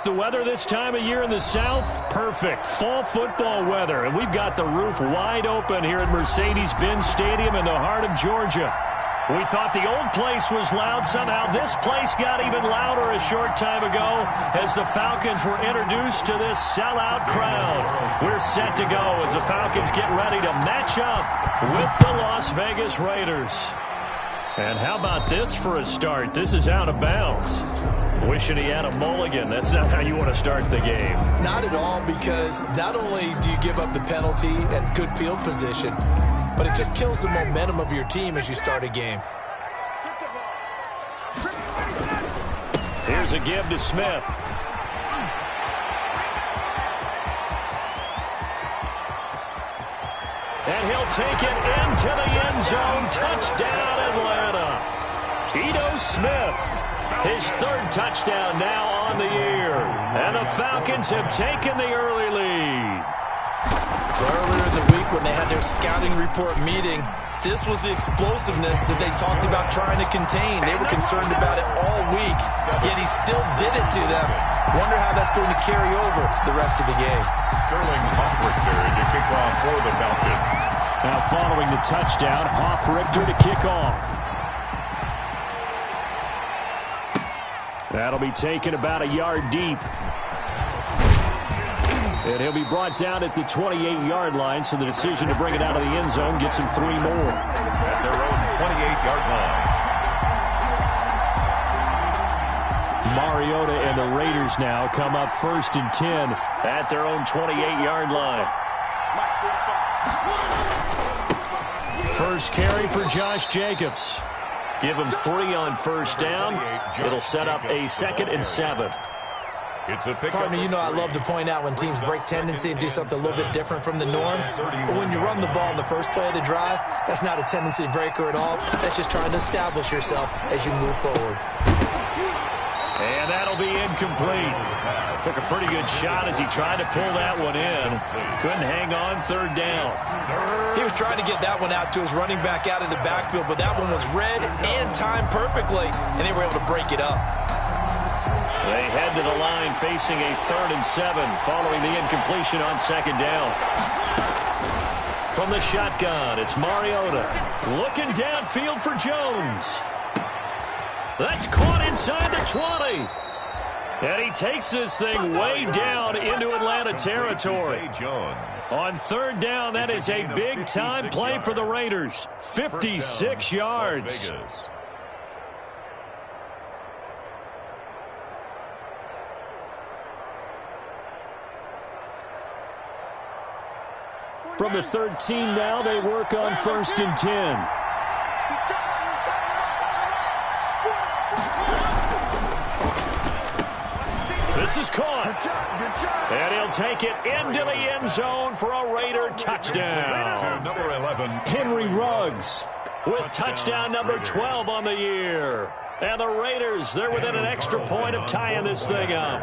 The weather this time of year in the South, perfect. Fall football weather. And we've got the roof wide open here at Mercedes-Benz Stadium in the heart of Georgia. We thought the old place was loud. Somehow this place got even louder a short time ago as the Falcons were introduced to this sellout crowd. We're set to go as the Falcons get ready to match up with the Las Vegas Raiders. And how about this for a start? This is out of bounds. Wishing he had a mulligan. That's not how you want to start the game. Not at all, because not only do you give up the penalty and good field position, but it just kills the momentum of your team as you start a game. Here's a give to Smith. And he'll take it into the end zone. Touchdown, Atlanta. Ito Smith. His third touchdown now on the year. And the Falcons have taken the early lead. Earlier in the week when they had their scouting report meeting, this was the explosiveness that they talked about trying to contain. They were concerned about it all week, yet he still did it to them. Wonder how that's going to carry over the rest of the game. Sterling Hoffrichter to kick off for the Falcons. Now following the touchdown, Hoffrichter to kick off. That'll be taken about a yard deep. And he'll be brought down at the 28-yard line, so the decision to bring it out of the end zone gets him 3 more. At their own 28-yard line. Mariota and the Raiders now come up 1st and 10 at their own 28-yard line. First carry for Josh Jacobs. Give him 3 on 1st down. It'll set up a 2nd and 7. It's a Partner, you know I love to point out when teams break tendency and do something a little bit different from the norm. But when you run the ball in the first play of the drive, that's not a tendency breaker at all. That's just trying to establish yourself as you move forward. And that'll be incomplete. Took a pretty good shot as he tried to pull that one in. Couldn't hang on 3rd down. He was trying to get that one out to his running back out of the backfield, but that one was read and timed perfectly, and they were able to break it up. They head to the line facing a 3rd and 7 following the incompletion on 2nd down. From the shotgun, it's Mariota. Looking downfield for Jones. That's caught inside the 20. And he takes this thing way down into Atlanta territory. On 3rd down, that is a big-time play for the Raiders. 56 yards. From the 13 now, they work on 1st and 10. This is caught. And he'll take it into the end zone for a Raider touchdown. Number 11. Henry Ruggs with touchdown number 12 on the year. And the Raiders, they're within an extra point of tying this thing up.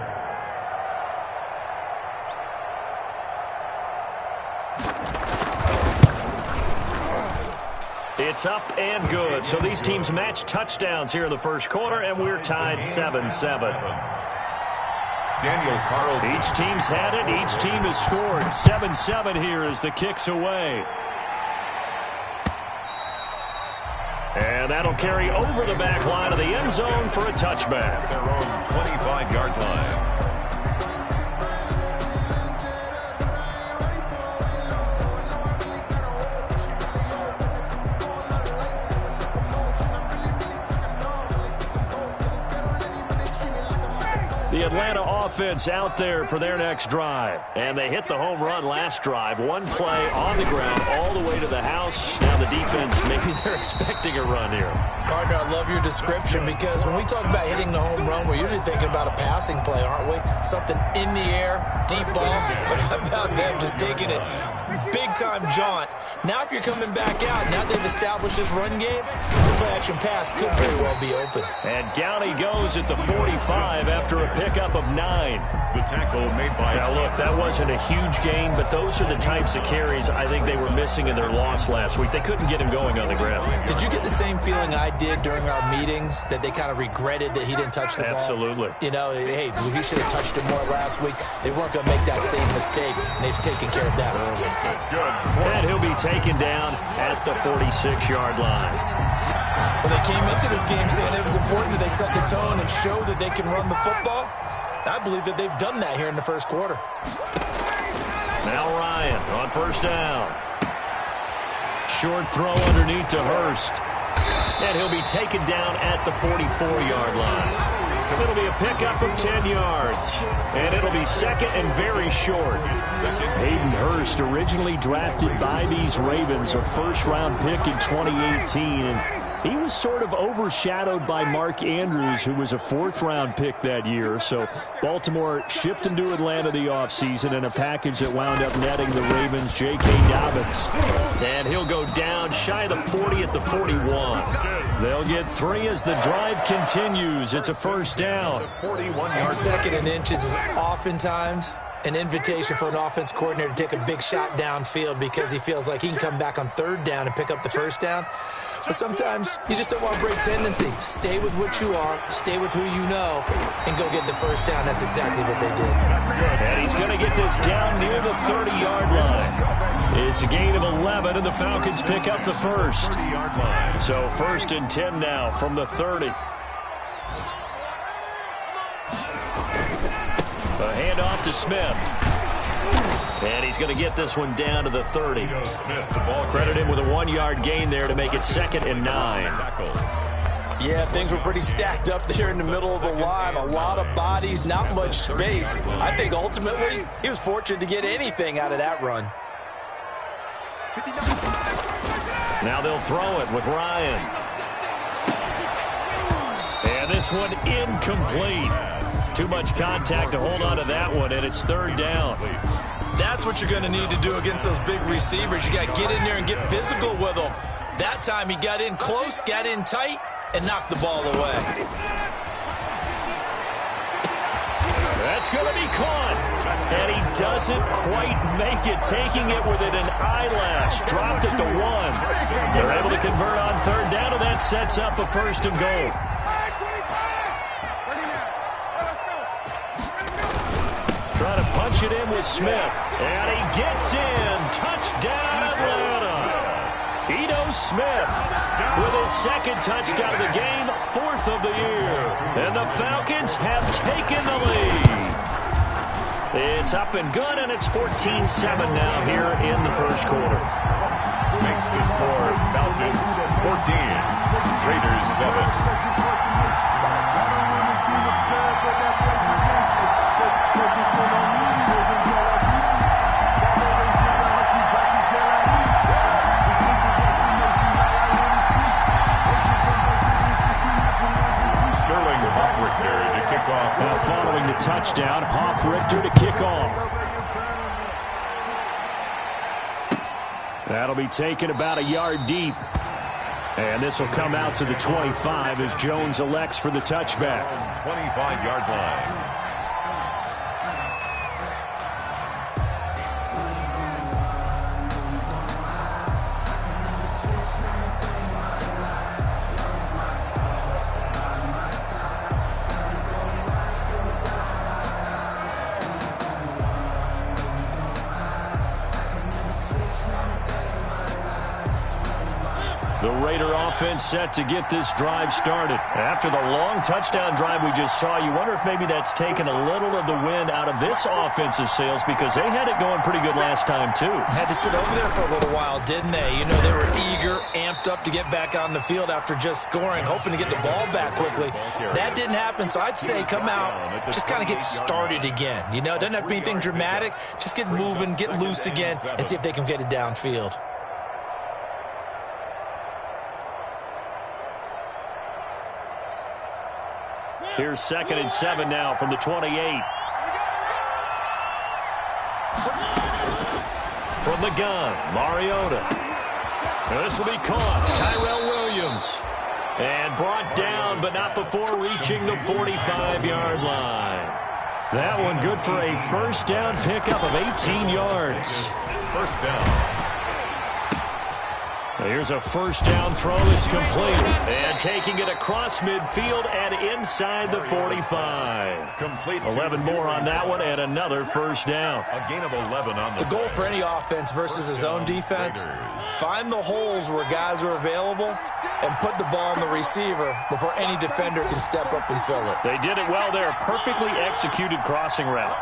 It's up and good. So these teams match touchdowns here in the first quarter, and we're tied 7-7. Daniel Carlson. Each team's had it. Each team has scored. 7-7 here as the kick's away. And that'll carry over the back line of the end zone for a touchback. Their own 25-yard line. The Atlanta offense out there for their next drive. And they hit the home run last drive. One play on the ground all the way to the house. Now the defense, maybe they're expecting a run here. Partner, I love your description, because when we talk about hitting the home run, we're usually thinking about a passing play, aren't we? Something in the air, deep ball. But how about them just taking it big-time jaunt? Now if you're coming back out, now they've established this run game, the play-action pass could very well be open. And down he goes at the 45 after a pickup of 9. The tackle made by... Now, look, that wasn't a huge gain, but those are the types of carries I think they were missing in their loss last week. They couldn't get him going on the ground. Did you get the same feeling I did during our meetings, that they kind of regretted that he didn't touch the ball? Absolutely. You know, hey, he should have touched it more last week. They weren't going to make that same mistake, and they've taken care of that early. That's good. And he'll be taken down at the 46-yard line. Well, they came into this game saying it was important that they set the tone and show that they can run the football. I believe that they've done that here in the first quarter. Now Ryan on first down. Short throw underneath to Hurst. And he'll be taken down at the 44-yard line. It'll be a pickup of 10 yards. And it'll be second and very short. Hayden Hurst, originally drafted by these Ravens, a first-round pick in 2018. And he was sort of overshadowed by Mark Andrews, who was a fourth-round pick that year. So Baltimore shipped him to Atlanta the offseason in a package that wound up netting the Ravens J.K. Dobbins. And he'll go down shy of the 40 at the 41. They'll get 3 as the drive continues. It's a first down. 41-yard. Second and inches is oftentimes an invitation for an offense coordinator to take a big shot downfield because he feels like he can come back on third down and pick up the first down. But sometimes you just don't want to break tendency. Stay with what you are, stay with who you know, and go get the first down. That's exactly what they did. And he's going to get this down near the 30-yard line. It's a gain of 11, and the Falcons pick up the first. So first and 10 now from the 30. A handoff to Smith. And he's going to get this one down to the 30. Credit him with a 1-yard gain there to make it second and 9. Yeah, things were pretty stacked up there in the middle of the line. A lot of bodies, not much space. I think ultimately he was fortunate to get anything out of that run. Now they'll throw it with Ryan. And this one incomplete. Too much contact to hold on to that one, and it's third down. That's what you're going to need to do against those big receivers. You got to get in there and get physical with them. That time he got in close, got in tight, and knocked the ball away. That's going to be caught. And he doesn't quite make it, taking it within an eyelash. Dropped it to 1. They're able to convert on third down, and that sets up a first and goal. Trying to punch it in with Smith. And he gets in. Touchdown, Atlanta. Ito Smith with his second touchdown of the game, 4th of the year. And the Falcons have taken the lead. It's up and good, and it's 14-7 now here in the first quarter. Makes the score Falcons 14, Raiders 7. Now following the touchdown, Hoff-Richter to kick off. That'll be taken about a yard deep. And this will come out to the 25 as Jones elects for the touchback. 25-yard line. The Raider offense set to get this drive started. After the long touchdown drive we just saw, you wonder if maybe that's taken a little of the wind out of this offensive sails because they had it going pretty good last time, too. Had to sit over there for a little while, didn't they? You know, they were eager, amped up to get back on the field after just scoring, hoping to get the ball back quickly. That didn't happen, so I'd say come out, just kind of get started again. You know, it doesn't have to be anything dramatic. Just get moving, get loose again, and see if they can get it downfield. Here's 2nd and 7 now from the 28. From the gun, Mariota. This will be caught. Tyrell Williams. And brought down, but but not before reaching the 45-yard line. That one good for a first down pickup of 18 yards. First down. Here's a first down throw that's complete. And taking it across midfield and inside the 45. Complete. 11 more on that one and another first down. A gain of 11 on the goal for any offense versus his own defense. Find the holes where guys are available and put the ball on the receiver before any defender can step up and fill it. They did it well there. Perfectly executed crossing route.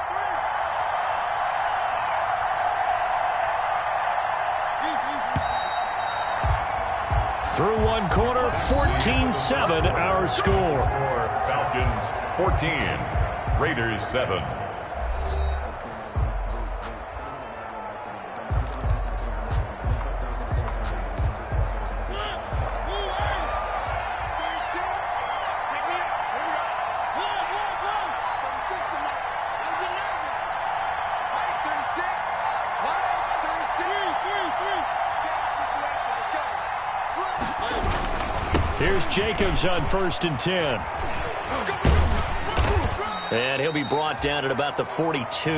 Through one quarter, 14-7 our score. Falcons 14, Raiders 7. Here's Jacobs on 1st and 10. And he'll be brought down at about the 42.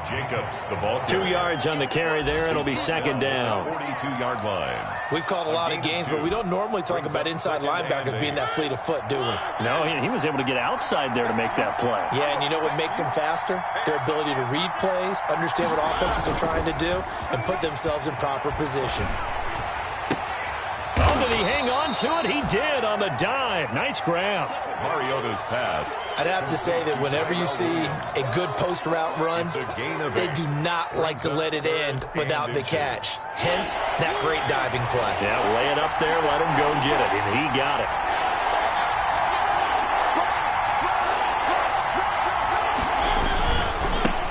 Jacobs, the ball 2 yards on the carry there. It'll be second down. 42-yard line. We've called a lot of games, but we don't normally talk about inside linebackers being that fleet of foot, do we? No, he was able to get outside there to make that play. Yeah, and you know what makes them faster? Their ability to read plays, understand what offenses are trying to do, and put themselves in proper position. Oh, did he hang on to it? He did on the dive. Nice grab. Mariota's pass. I'd have to say that whenever you see a good post route run, they do not like to let it end without the catch. Hence, that great diving play. Yeah, lay it up there, let him go get it, and he got it.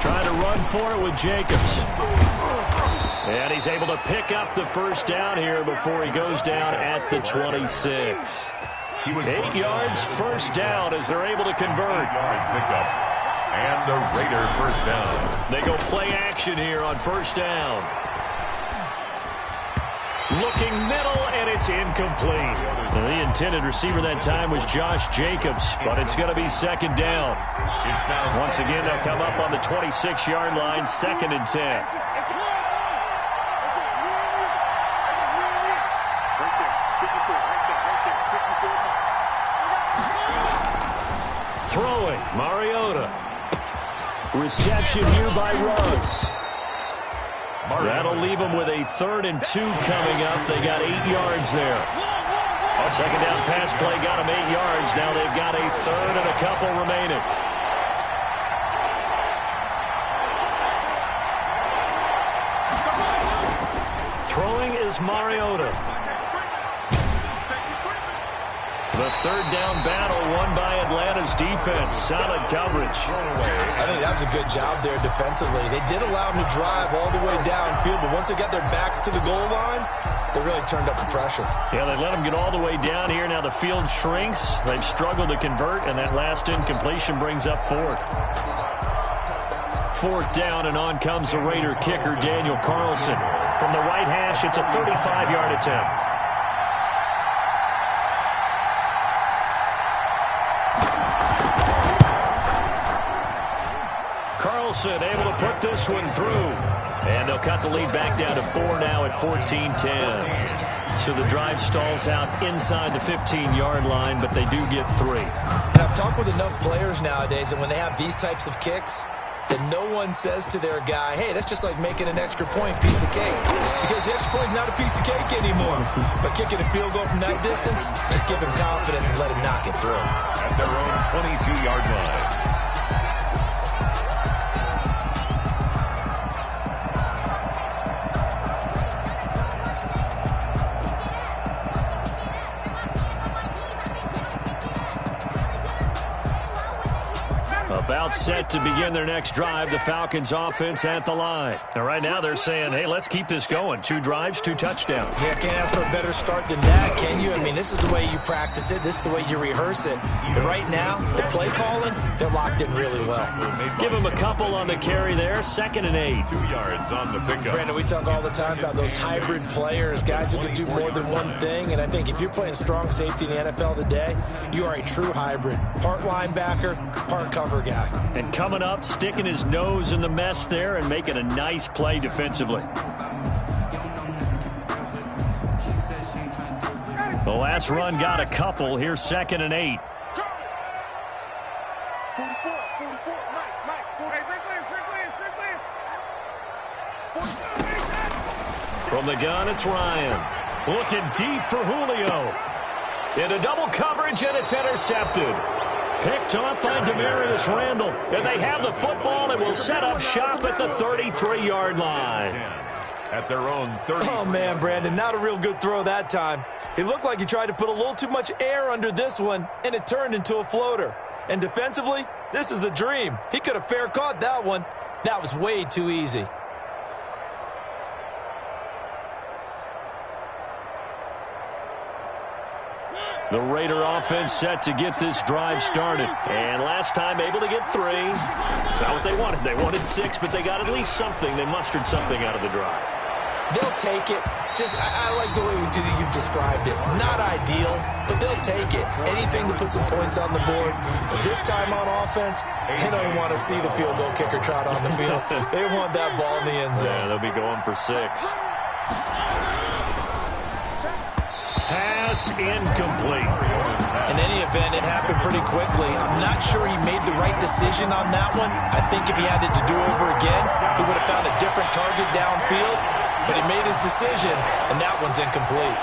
Trying to run for it with Jacobs. And he's able to pick up the first down here before he goes down at the 26. 8 yards, first down as they're able to convert. 8-yard pickup. And the Raider first down. They go play action here on first down. Looking middle, and it's incomplete. The intended receiver that time was Josh Jacobs, but it's going to be second down. Once again, they'll come up on the 26-yard line, 2nd and 10. Throwing, Mariota. Reception here by Ruggs. That'll leave them with a 3rd and 2 coming up. They got 8 yards there. Second down pass play got them 8 yards. Now they've got a 3rd and a couple remaining. Throwing is Mariota. The 3rd down battle won by Atlanta's defense. Solid coverage. I think that was a good job there defensively. They did allow them to drive all the way downfield, but once they got their backs to the goal line, they really turned up the pressure. Yeah, they let them get all the way down here. Now the field shrinks. They've struggled to convert, and that last incompletion brings up 4th. 4th down, and on comes the Raider kicker, Daniel Carlson. From the right hash, it's a 35-yard attempt. Carlson able to put this one through. And they'll cut the lead back down to 4 now at 14-10. So the drive stalls out inside the 15-yard line, but they do get 3. And I've talked with enough players nowadays, and when they have these types of kicks, that no one says to their guy, hey, that's just like making an extra point piece of cake. Because the extra point is not a piece of cake anymore. But kicking a field goal from that distance, just give him confidence and let him knock it through. At their own 22-yard line. About set to begin their next drive, the Falcons offense at the line. And right now they're saying, hey, let's keep this going. 2 drives, 2 touchdowns. Yeah, can't ask for a better start than that, can you? I mean, this is the way you practice it. This is the way you rehearse it. But right now, the play calling, they're locked in really well. Give them a couple on the carry there. 2nd and 8. 2 yards on the pickup. Brandon, we talk all the time about those hybrid players, guys who can do more than one thing. And I think if you're playing strong safety in the NFL today, you are a true hybrid. Part linebacker, part cover guy. And coming up, sticking his nose in the mess there and making a nice play defensively. The last run got a couple. Here's 2nd and 8. From the gun, it's Ryan. Looking deep for Julio. Into double coverage, and it's intercepted. Picked off by Demarius Randall. And they have the football and will set up shop at the 33-yard line. At their own 30. Oh, man, Brandon, not a real good throw that time. It looked like he tried to put a little too much air under this one, and it turned into a floater. And defensively, this is a dream. He could have fair caught that one. That was way too easy. The Raider offense set to get this drive started. And last time able to get 3. It's not what they wanted. They wanted 6, but they got at least something. They mustered something out of the drive. They'll take it. I like the way you described it. Not ideal, but they'll take it. Anything to put some points on the board. But this time on offense, they don't want to see the field goal kicker trot on the field. They want that ball in the end zone. Yeah, they'll be going for 6. Pass incomplete. In any event, it happened pretty quickly. I'm not sure he made the right decision on that one. I think if he had it to do over again, he would have found a different target downfield. But he made his decision, and that one's incomplete.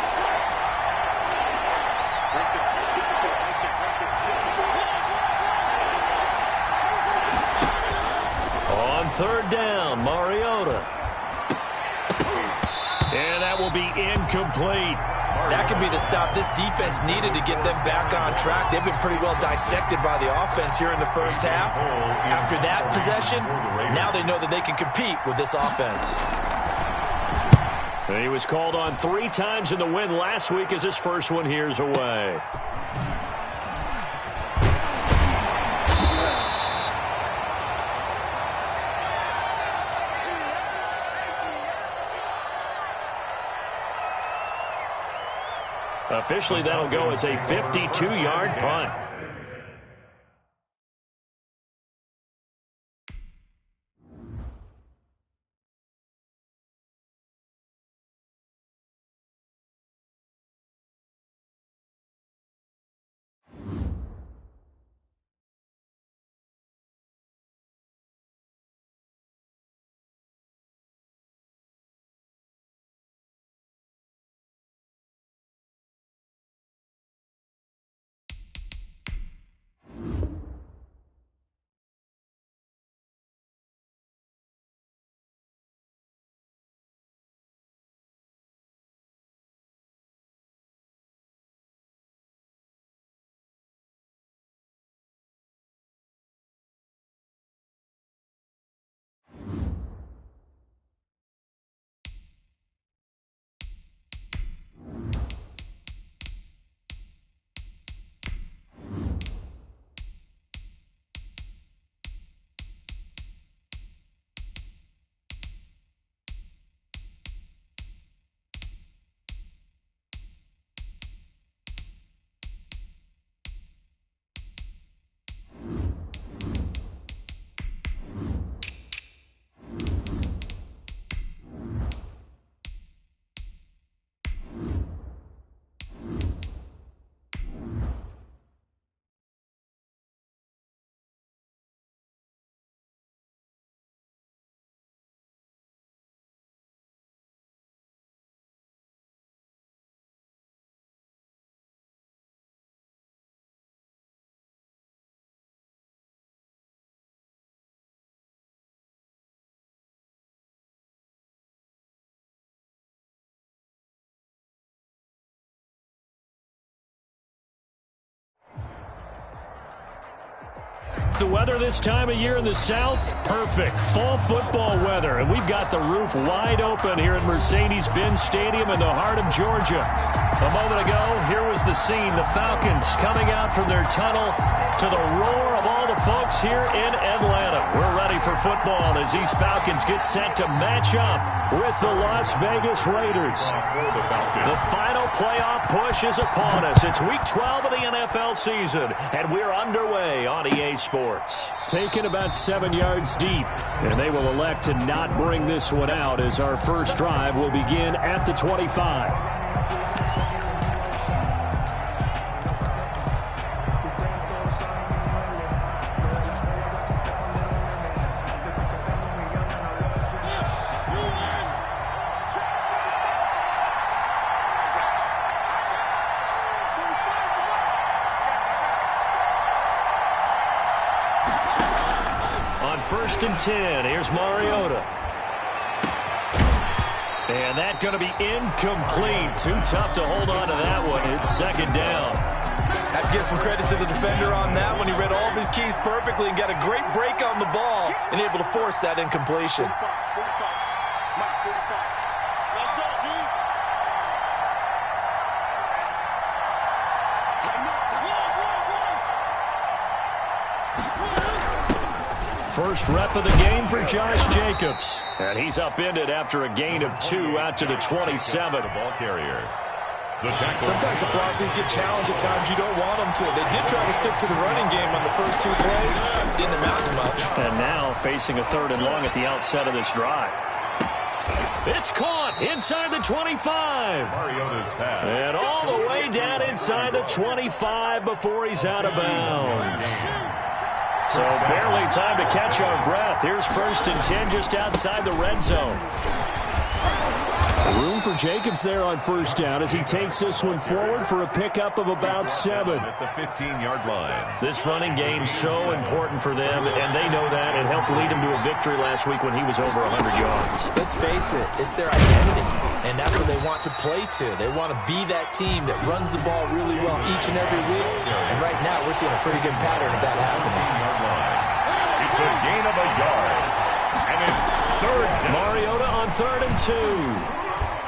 On 3rd down, Mariota. And that will be incomplete. That could be the stop this defense needed to get them back on track. They've been pretty well dissected by the offense here in the first half. After that possession, now they know that they can compete with this offense. And he was called on 3 times in the win last week as his first one here's away. Officially, that'll go as a 52-yard punt. The weather this time of year in the South, perfect. Fall football weather, and we've got the roof wide open here at Mercedes-Benz Stadium in the heart of Georgia. A moment ago, here was the scene. The Falcons coming out from their tunnel to the roar of all the folks here in Atlanta. We're ready for football as these Falcons get set to match up with the Las Vegas Raiders. The final playoff push is upon us. It's Week 12 of the NFL season, and we're underway on EA Sports. Taken about 7 yards deep, and they will elect to not bring this one out as our first drive will begin at the 25. First and 10. Here's Mariota. And that's going to be incomplete. Too tough to hold on to that one. It's second down. I have to give some credit to the defender on that one. He read all of his keys perfectly and got a great break on the ball and able to force that incompletion. First rep of the game for Josh Jacobs. And he's upended after a gain of 2 out to the 27. The ball carrier. Sometimes the philosophies get challenged at times you don't want them to. They did try to stick to the running game on the first 2 plays. Didn't amount to much. And now facing a 3rd and long at the outset of this drive. It's caught inside the 25. Mariota's pass. And all the way down inside the 25 before he's out of bounds. So barely time to catch our breath. Here's first and 10 just outside the red zone. Room for Jacobs there on first down as he takes this one forward for a pickup of about 7. At the 15-yard line. This running game's so important for them, and they know that. It helped lead them to a victory last week when he was over 100 yards. Let's face it, it's their identity, and that's what they want to play to. They want to be that team that runs the ball really well each and every week, and right now we're seeing a pretty good pattern of that happening. It's a gain of a yard, and it's 3rd down. Mariota on 3rd and 2.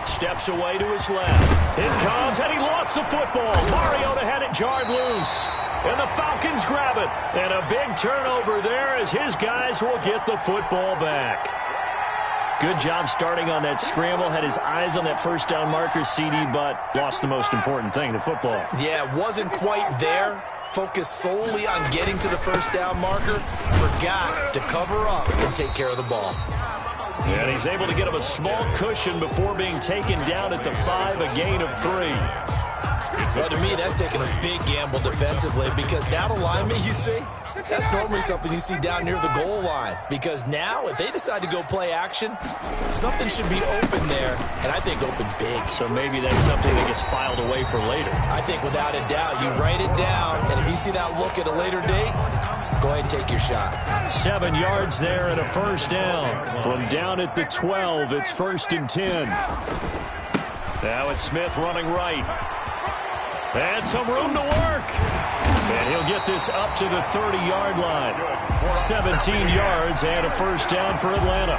Steps away to his left. It comes, and he lost the football. Mariota had it jarred loose. And the Falcons grab it. And a big turnover there as his guys will get the football back. Good job starting on that scramble. Had his eyes on that first down marker, CD, but lost the most important thing, the football. Yeah, wasn't quite there. Focused solely on getting to the first down marker. Forgot to cover up and take care of the ball. And he's able to get him a small cushion before being taken down at the 5, a gain of 3. Well, to me, that's taking a big gamble defensively because that alignment you see, that's normally something you see down near the goal line. Because now, if they decide to go play action, something should be open there, and I think open big. So maybe that's something that gets filed away for later. I think without a doubt, you write it down, and if you see that look at a later date, go ahead and take your shot. 7 yards there and a first down. From down at the 12, it's 1st and 10. Now it's Smith running right. And some room to work. And he'll get this up to the 30-yard line. 17 yards and a first down for Atlanta.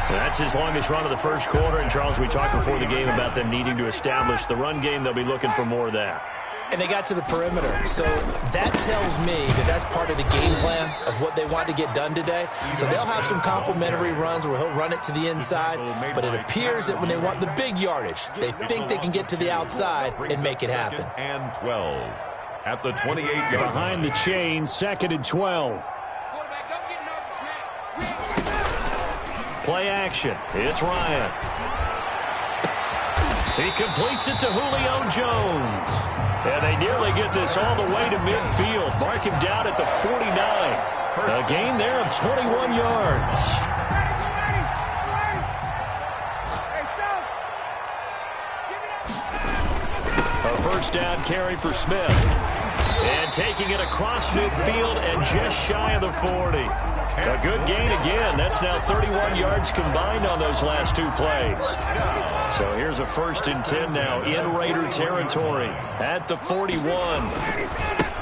That's his longest run of the first quarter. And, Charles, we talked before the game about them needing to establish the run game. They'll be looking for more of that. And they got to the perimeter. So that tells me that that's part of the game plan of what they want to get done today. So they'll have some complimentary runs where he'll run it to the inside. But it appears that when they want the big yardage, they think they can get to the outside and make it happen. And 12 at the 28-yard line. Behind the chain, 2nd and 12. Play action. It's Ryan. He completes it to Julio Jones. And they nearly get this all the way to midfield. Mark him down at the 49. A gain there of 21 yards. A first down carry for Smith. And taking it across midfield and just shy of the 40. A good gain again. That's now 31 yards combined on those last 2 plays. So here's a 1st and 10 now in Raider territory at the 41.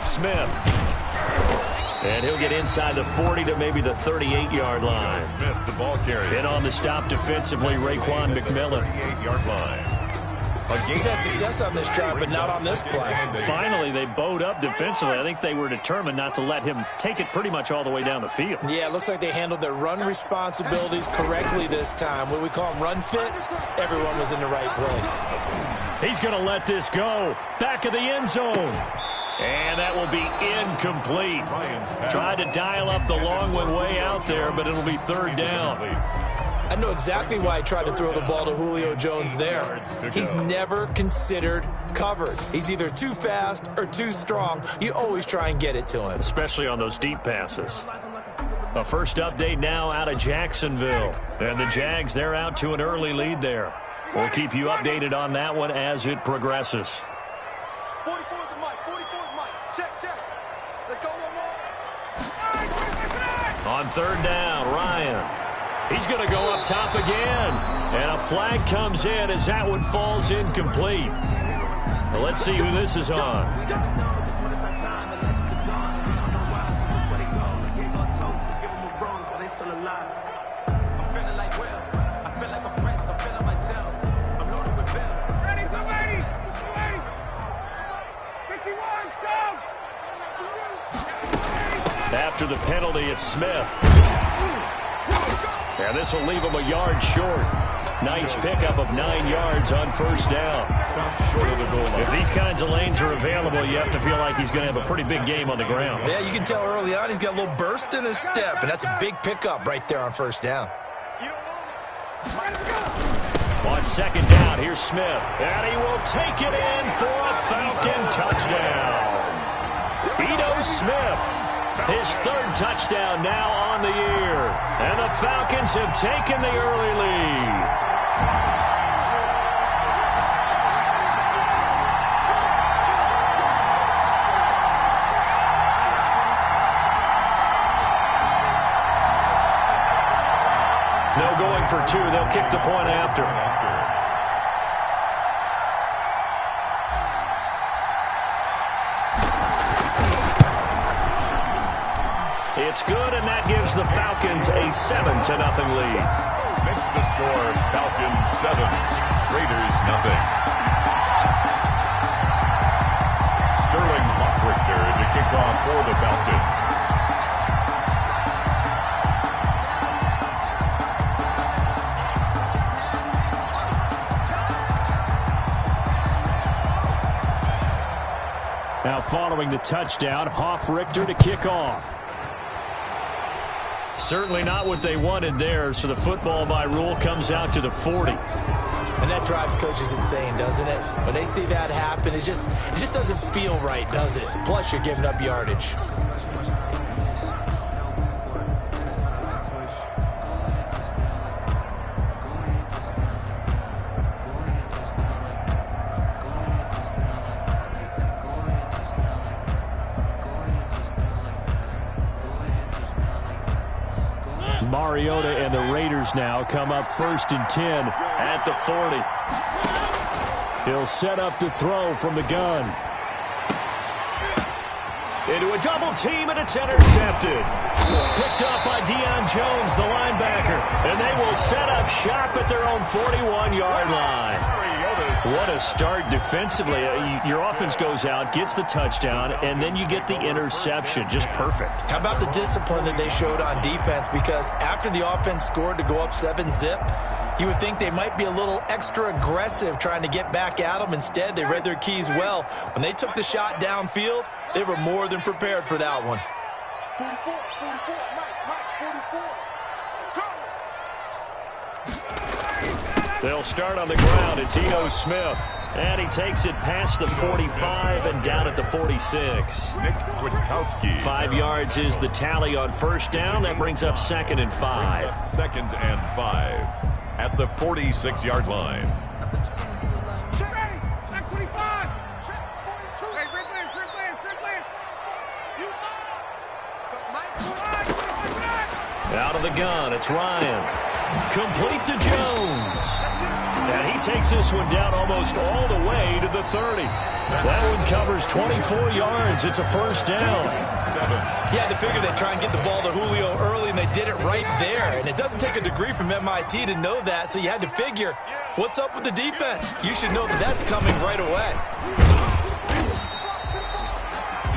Smith. And he'll get inside the 40 to maybe the 38-yard line. Smith, the ball carrier. Been on the stop defensively, Raekwon McMillan. 38-yard line. He's had success on this drive, but not on this play. Finally, they bowed up defensively. I think they were determined not to let him take it pretty much all the way down the field. Yeah, it looks like they handled their run responsibilities correctly this time. What we call them run fits, everyone was in the right place. He's going to let this go. Back of the end zone. And that will be incomplete. Tried to dial up the long one way out there, but it'll be third down. I know exactly why he tried to throw the ball to Julio Jones there. He's never considered covered. He's either too fast or too strong. You always try and get it to him. Especially on those deep passes. A first update now out of Jacksonville. And the Jags, they're out to an early lead there. We'll keep you updated on that one as it progresses. 44 is the mic. 44 is the mic. Check. Let's go one more. On third down, Ryan. He's going to go up top again. And a flag comes in as that one falls incomplete. So let's see who this is on. After the penalty, it's Smith. And this will leave him a yard short. Nice pickup of 9 yards on first down. Short of the goal line. If these kinds of lanes are available, you have to feel like he's going to have a pretty big game on the ground. Yeah, you can tell early on he's got a little burst in his step, and that's a big pickup right there on first down. On second down, here's Smith. And he will take it in for a Falcon touchdown. Ito Smith. His third touchdown now on the year. And the Falcons have taken the early lead. No going for two. They'll kick the point after. It's good, and that gives the Falcons a 7-0 lead. Makes the score Falcons 7, Raiders 0. Sterling Hockrichter to kick off for the Falcons. Now following the touchdown, Hoffrichter to kick off. Certainly not what they wanted there, so the football by rule comes out to the 40. And that drives coaches insane, doesn't it? When they see that happen, it just doesn't feel right, does it? Plus, you're giving up yardage. Mariota and the Raiders now come up 1st and 10 at the 40. He'll set up to throw from the gun. Into a double team, and it's intercepted. Picked up by Deion Jones, the linebacker. And they will set up shop at their own 41-yard line. What a start defensively. Your offense goes out, gets the touchdown, and then you get the interception. Just perfect. How about the discipline that they showed on defense? Because after the offense scored to go up 7-zip, you would think they might be a little extra aggressive trying to get back at them. Instead, they read their keys well. When they took the shot downfield, they were more than prepared for that one. 44, Mike, 44. They'll start on the ground. It's Ito Smith. And he takes it past the 45 and down at the 46. Nick Kwiatkowski. 5 yards is the tally on first down. That brings up 2nd and 5. 2nd and 5 at the 46-yard line. Check. Check 25. Check 42. Hey, Rick Lance. Out of the gun, it's Ryan. Complete to Jones. And he takes this one down almost all the way to the 30. That one covers 24 yards. It's a first down. 7. He had to figure they'd try and get the ball to Julio early, and they did it right there. And it doesn't take a degree from MIT to know that, so you had to figure, what's up with the defense? You should know that that's coming right away.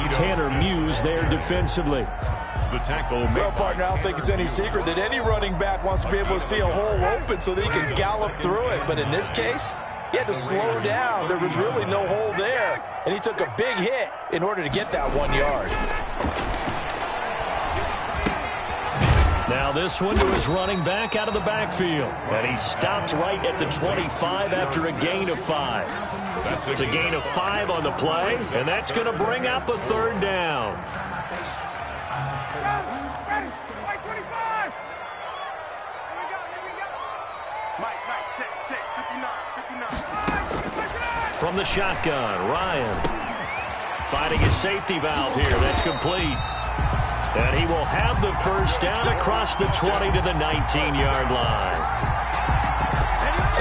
Tanner Muse there defensively. The tackle. Well, partner, I don't think it's any secret that any running back wants to be able to see a hole open so that he can gallop through it. But in this case, he had to slow down. There was really no hole there, and he took a big hit in order to get that 1 yard. Now this one to his running back out of the backfield. And he stopped right at the 25 after a gain of 5. It's a gain of 5 on the play, and that's going to bring up a 3rd down. From the shotgun, Ryan finding his safety valve here. That's complete. And he will have the 1st down across the 20 to the 19-yard line.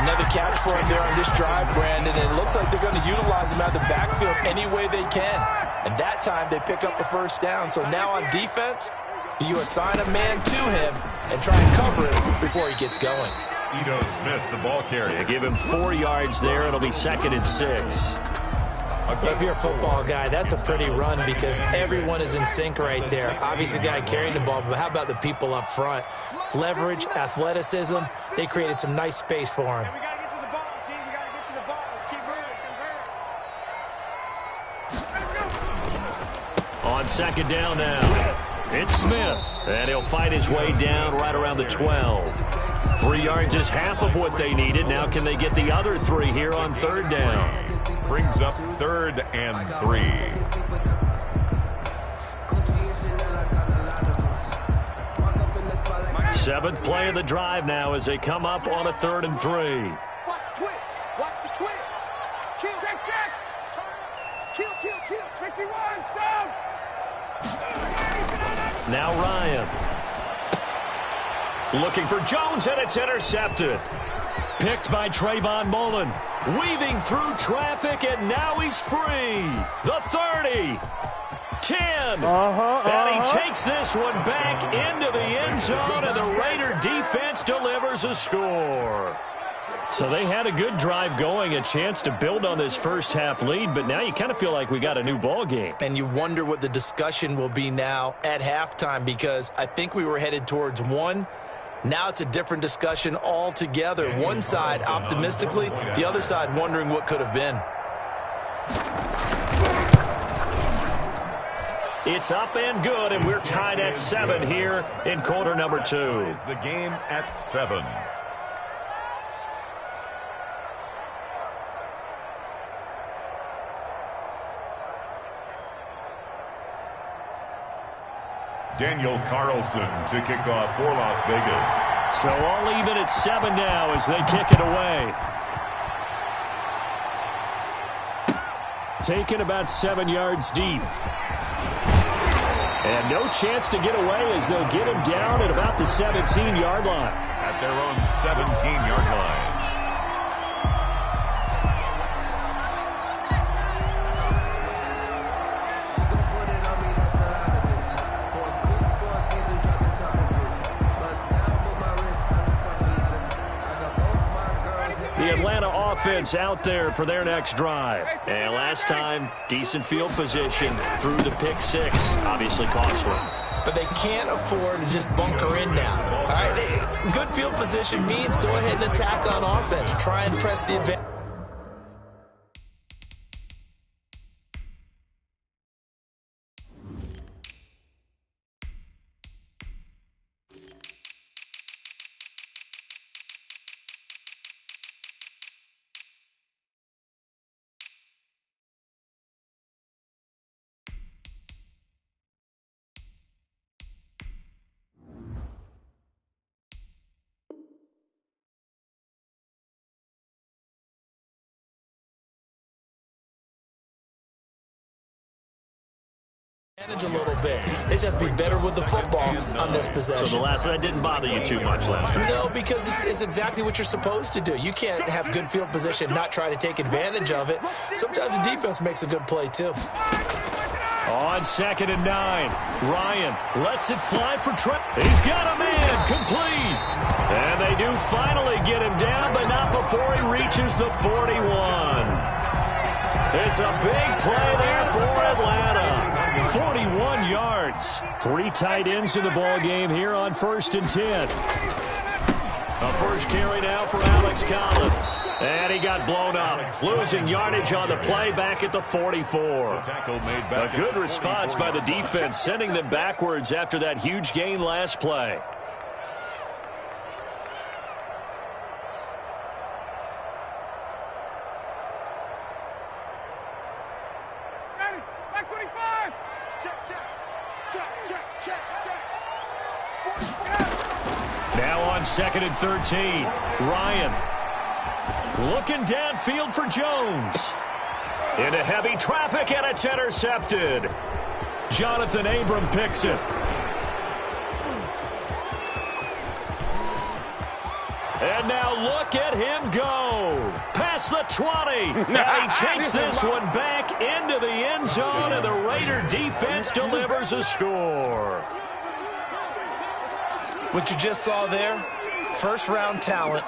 Another catch for him there on this drive, Brandon, and it looks like they're going to utilize him out of the backfield any way they can. And that time they pick up a 1st down. So now on defense, do you assign a man to him and try and cover it before he gets going? Ito Smith, the ball carrier. Give him 4 yards there. It'll be 2nd and 6. If you're a football guy, that's a pretty run because everyone is in sync right there. Obviously, the guy carrying the ball, but how about the people up front? Leverage, athleticism, they created some nice space for him. We got to get to the ball, team. We got to get to the ball. Let's keep moving. On 2nd down now, it's Smith. And he'll fight his way down right around the 12. 3 yards is half of what they needed. Now can they get the other 3 here on 3rd down? Brings up 3rd and 3. Seventh play of the drive now as they come up on a 3rd and 3. Watch the twist. Watch the twist. Kill. Check, check. Kill, kill, kill. 51, down. Now Ryan. Looking for Jones, and it's intercepted. Picked by Trayvon Mullen. Weaving through traffic, and now he's free. The 30. 10. And he takes this one back into the end zone, and the Raider defense delivers a score. So they had a good drive going, a chance to build on this 1st half lead, but now you kind of feel like we got a new ball game. And you wonder what the discussion will be now at halftime because I think we were headed towards 1. Now it's a different discussion altogether. One side optimistically, the other side wondering what could have been. It's up and good, and we're tied at 7 here in quarter number 2. Is the game at 7. Daniel Carlson to kick off for Las Vegas. So all even at 7 now as they kick it away. Taken about 7 yards deep. And no chance to get away as they'll get him down at about the 17-yard line. At their own 17-yard line. The Atlanta offense out there for their next drive. And last time, decent field position through the pick 6. Obviously costly. But they can't afford to just bunker in now. All right, good field position means go ahead and attack on offense. Try and press the advantage. A little bit. They just have to be better with the football on this possession. So the last one, that didn't bother you too much last time? No, because it's exactly what you're supposed to do. You can't have good field position, not try to take advantage of it. Sometimes the defense makes a good play, too. On 2nd and 9, Ryan lets it fly for Trent. He's got a man, complete. And they do finally get him down, but not before he reaches the 41. It's a big play there for Atlanta. 41 yards. 3 tight ends in the ball game here on 1st and 10. A first carry now for Alex Collins. And he got blown up. Losing yardage on the play back at the 44. A good response by the defense, sending them backwards after that huge gain last play. Back 25. Check. Now on 2nd and 13, Ryan looking downfield for Jones. Into heavy traffic, and it's intercepted. Jonathan Abram picks it. And now look at him go. Past the 20. And he takes this one back into the end zone, and the Raider defense delivers a score. What you just saw there, first-round talent,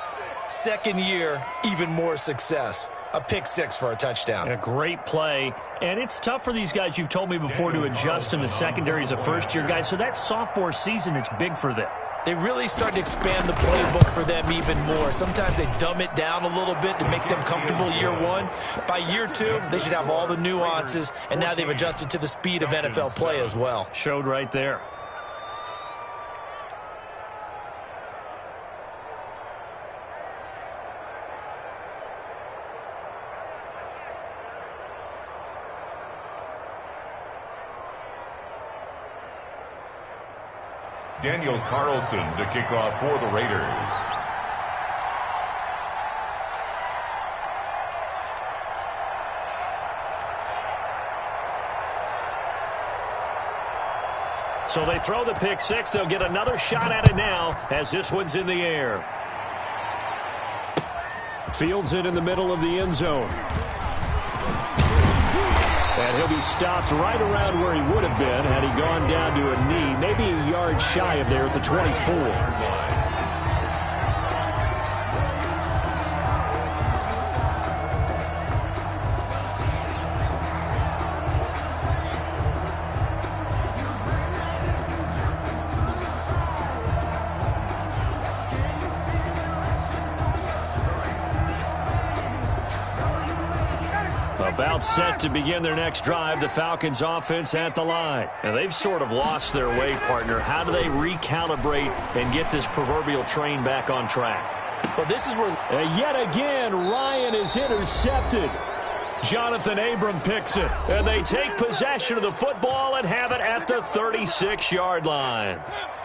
second year, even more success. A pick six for a touchdown. A great play. And it's tough for these guys, you've told me before, to adjust in the secondary as a first-year guy. So that sophomore season is big for them. They really started to expand the playbook for them even more. Sometimes they dumb it down a little bit to make them comfortable year one. By year two, they should have all the nuances, and now they've adjusted to the speed of NFL play as well. Showed right there. Daniel Carlson to kick off for the Raiders. So they throw the pick six. They'll get another shot at it now as this one's in the air. Fields it in the middle of the end zone. And he'll be stopped right around where he would have been had he gone down to a knee, maybe a yard shy of there at the 24. About set to begin their next drive, the Falcons offense at the line. And they've sort of lost their way, partner. How do they recalibrate and get this proverbial train back on track? Well, this is where... yet again, Ryan is intercepted. Jonathan Abram picks it. And they take possession of the football and have it at the 36-yard line.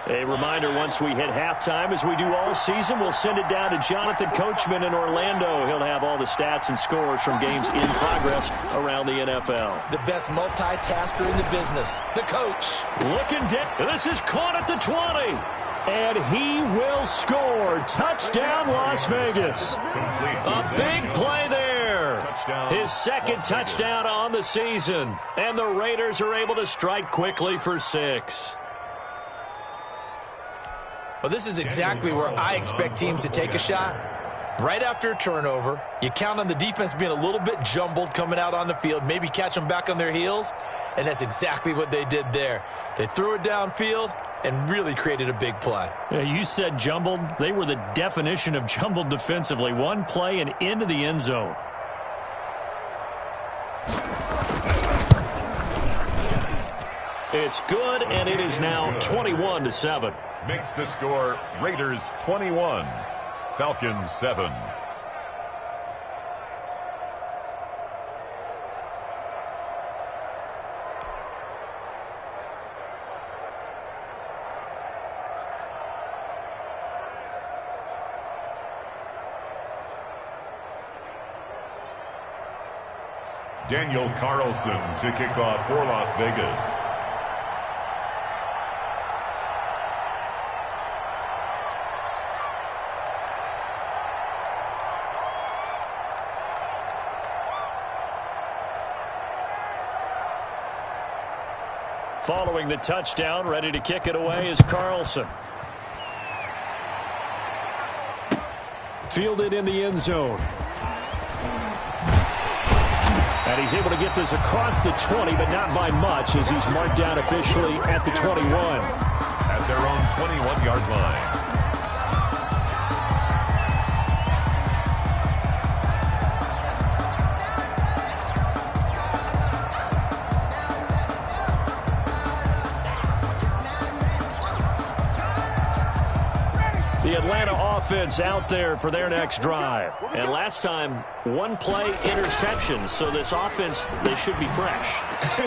A reminder, once we hit halftime, as we do all season, we'll send it down to Jonathan Coachman in Orlando. He'll have all the stats and scores from games in progress around the NFL. The best multitasker in the business, the coach. Looking dead. This is caught at the 20. And he will score. Touchdown, Las Vegas. A big play there. His second touchdown on the season. And the Raiders are able to strike quickly for 6. Well, this is exactly where I expect teams to take a shot. Right after a turnover, you count on the defense being a little bit jumbled coming out on the field, maybe catch them back on their heels, and that's exactly what they did there. They threw it downfield and really created a big play. Yeah, you said jumbled. They were the definition of jumbled defensively. One play and into the end zone. It's good, and it is now 21-7. Makes the score Raiders 21, Falcons 7. Daniel Carlson to kick off for Las Vegas. Following the touchdown, ready to kick it away is Carlson. Fielded in the end zone. And he's able to get this across the 20, but not by much, as he's marked down officially at the 21. At their own 21-yard line. The Atlanta offense out there for their next drive. And last time, one play interception. So this offense, they should be fresh.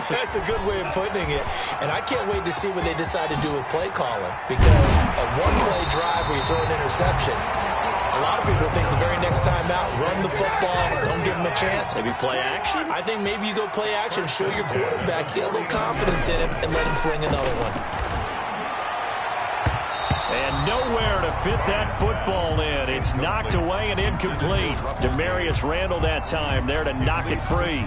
That's a good way of putting it. And I can't wait to see what they decide to do with play calling. Because a one-play drive where you throw an interception, a lot of people think the very next time out, run the football, don't give them a chance. Maybe play action? I think maybe you go play action, show your quarterback, get a little confidence in him, and let him fling another one. And nowhere to fit that football in. It's knocked away and incomplete. Demarius Randall that time there to knock it free.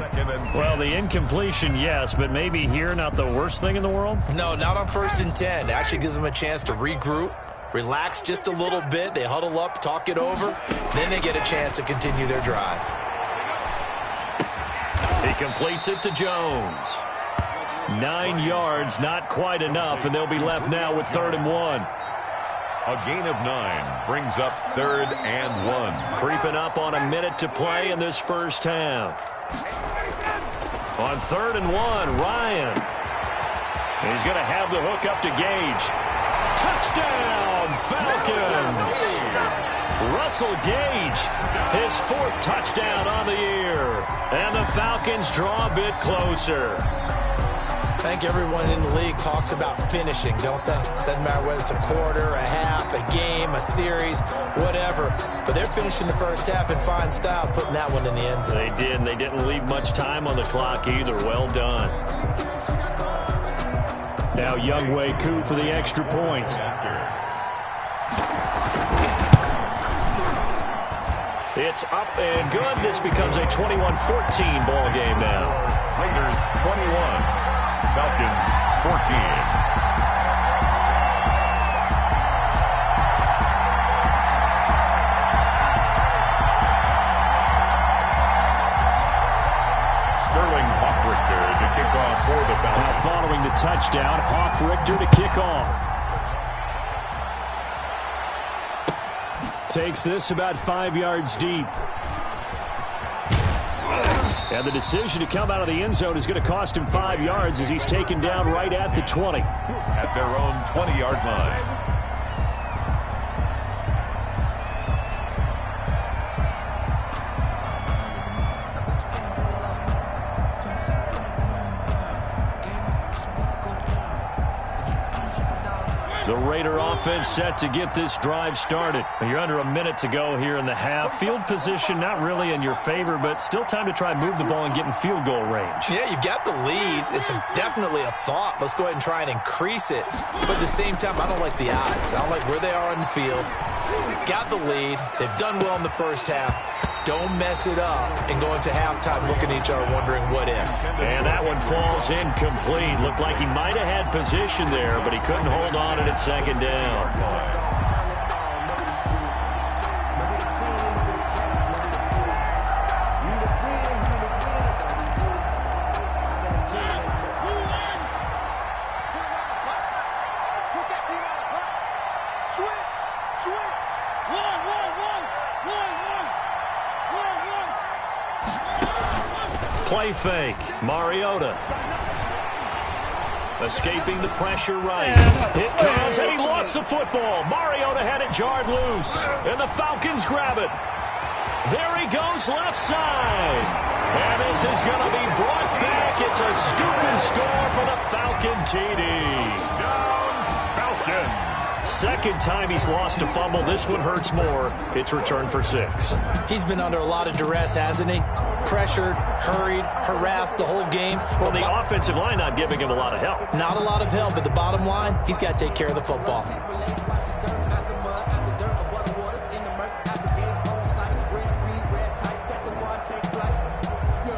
Well, the incompletion, yes, but maybe here not the worst thing in the world? No, not on 1st and 10. It actually gives them a chance to regroup, relax just a little bit. They huddle up, talk it over. Then they get a chance to continue their drive. He completes it to Jones. 9 yards, not quite enough, and they'll be left now with 3rd and 1. A gain of 9 brings up 3rd and 1. Creeping up on a minute to play in this first half. On 3rd and 1, Ryan. He's going to have the hook up to Gage. Touchdown, Falcons! Russell Gage, his 4th touchdown on the year. And the Falcons draw a bit closer. I think everyone in the league talks about finishing, don't they? Doesn't matter whether it's a quarter, a half, a game, a series, whatever. But they're finishing the first half in fine style, putting that one in the end zone. They did, and they didn't leave much time on the clock either. Well done. Now Younghoe Koo for the extra point. It's up and good. This becomes a 21-14 ball game now. Raiders 21. Falcons 14. Sterling Hoffrichter to kick off for the Falcons. Now following the touchdown, Hoffrichter to kick off. Takes this about 5 yards deep. And the decision to come out of the end zone is going to cost him 5 yards as he's taken down right at the 20. At their own 20-yard line. The Raider offense set to get this drive started. You're under a minute to go here in the half. Field position not really in your favor, but still time to try and move the ball and get in field goal range. Yeah, you've got the lead. It's definitely a thought. Let's go ahead and try and increase it. But at the same time, I don't like the odds. I don't like where they are on the field. Got the lead. They've done well in the first half. Don't mess it up and go into halftime looking at each other wondering what if. And that one falls incomplete. Looked like he might have had position there, but he couldn't hold on at 2nd down. Play fake. Mariota. Escaping the pressure right. It comes, and he lost the football. Mariota had it jarred loose, and the Falcons grab it. There he goes left side. And this is going to be brought back. It's a scoop and score for the Falcon TD. Down, Falcons. Second time he's lost a fumble. This one hurts more. It's returned for 6. He's been under a lot of duress, hasn't he? Pressured, hurried, harassed the whole game. Well, the offensive line not giving him a lot of help. Not a lot of help, but the bottom line, he's got to take care of the football.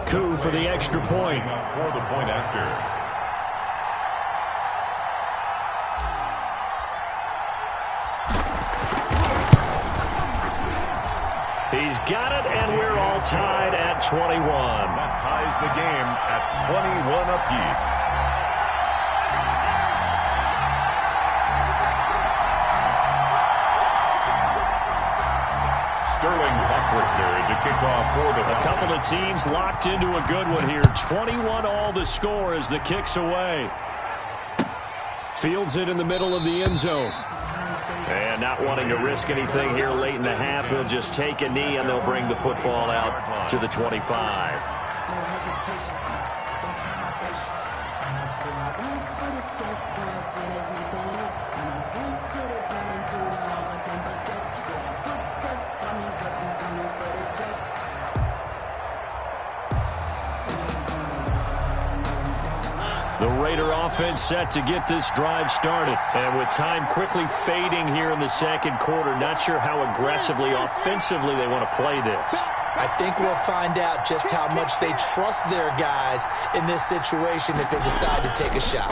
Koo for the extra point. For the point after. He's got it, and we're all tied at 21. That ties the game at 21 apiece. Sterling Buckrichter to kick off for the A couple of teams locked into a good one here. 21 all the score as the kick's away. Fields it in the middle of the end zone. And not wanting to risk anything here late in the half, he'll just take a knee and they'll bring the football out to the 25. The Raider offense set to get this drive started. And with time quickly fading here in the second quarter, not sure how aggressively, offensively they want to play this. I think we'll find out just how much they trust their guys in this situation if they decide to take a shot.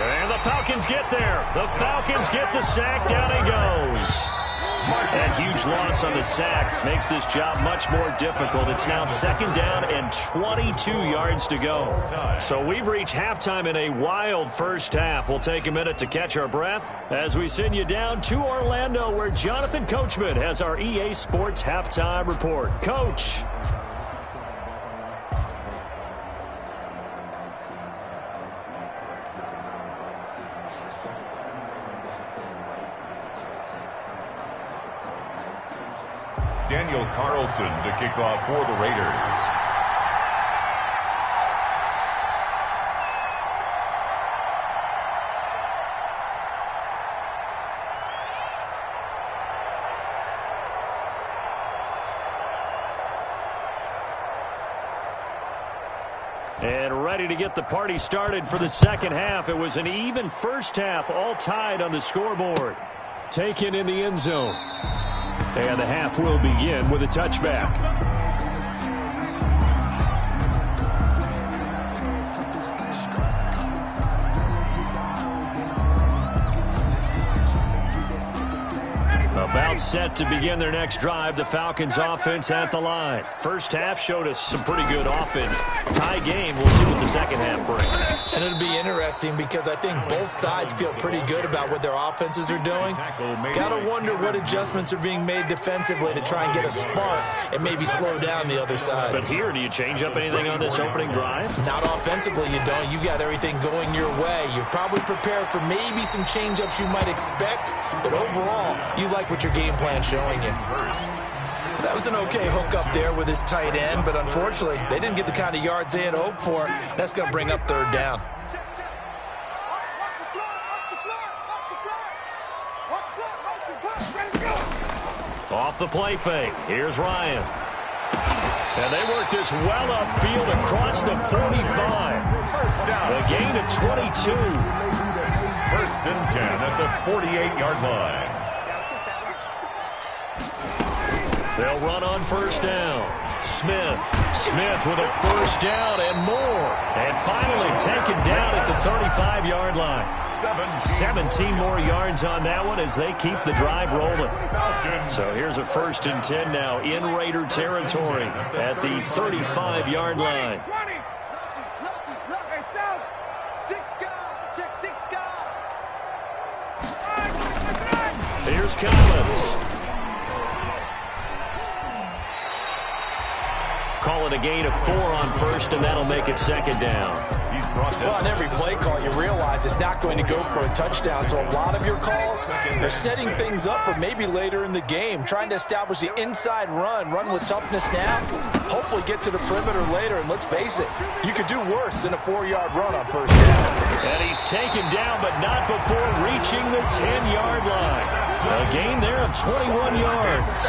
And the Falcons get there. The Falcons get the sack. Down he goes. That huge loss on the sack makes this job much more difficult. It's now second down and 22 yards to go. So we've reached halftime in a wild first half. We'll take a minute to catch our breath as we send you down to Orlando, where Jonathan Coachman has our EA Sports Halftime Report. Coach. Daniel Carlson to kick off for the Raiders. And ready to get the party started for the second half. It was an even first half, all tied on the scoreboard. Taken in the end zone. And the half will begin with a touchback. About set to begin their next drive. The Falcons offense at the line. First half showed us some pretty good offense. Tie game. We'll see what the second half brings. And it'll be interesting because I think both sides feel pretty good about what their offenses are doing. Gotta wonder what adjustments are being made defensively to try and get a spark and maybe slow down the other side. But here, do you change up anything on this opening drive? Not offensively, you don't. You got everything going your way. You've probably prepared for maybe some change-ups you might expect, but overall, you like what your game plan showing you. That was an okay hook up there with his tight end, but unfortunately, they didn't get the kind of yards they had hoped for. That's going to bring up third down. Off the play fake. Here's Ryan. And they work this well upfield across the 45. The gain of 22. First and 10 at the 48-yard line. They'll run on first down. Smith with a first down and more. And finally taken down at the 35-yard line. 17 more yards on that one as they keep the drive rolling. So here's a first and 10 now in Raider territory at the 35-yard line. Here's Collins. Call it a gain of 4 on first, and that'll make it second down. Well, on every play call, you realize it's not going to go for a touchdown. So a lot of your calls are setting things up for maybe later in the game, trying to establish the inside run with toughness now, hopefully get to the perimeter later. And let's face it, you could do worse than a 4-yard run on first down. And he's taken down, but not before reaching the 10-yard line. A gain there of 21 yards.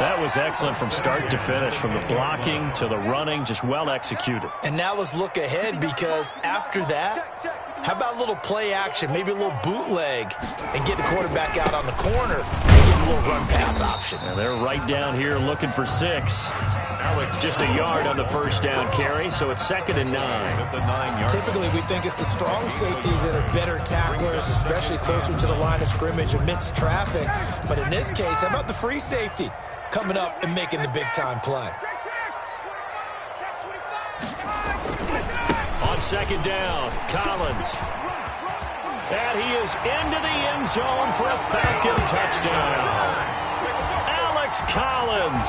That was excellent from start to finish, from the blocking to the running, just well executed. And now let's look ahead, because after that, how about a little play action, maybe a little bootleg, and get the quarterback out on the corner and get a little run pass option. And they're right down here looking for 6. Just a yard on the first down carry, so it's 2nd and 9. Typically, we think it's the strong safeties that are better tacklers, especially closer to the line of scrimmage amidst traffic. But in this case, how about the free safety coming up and making the big-time play? On 2nd down, Collins. And he is into the end zone for a Falcon touchdown. Collins,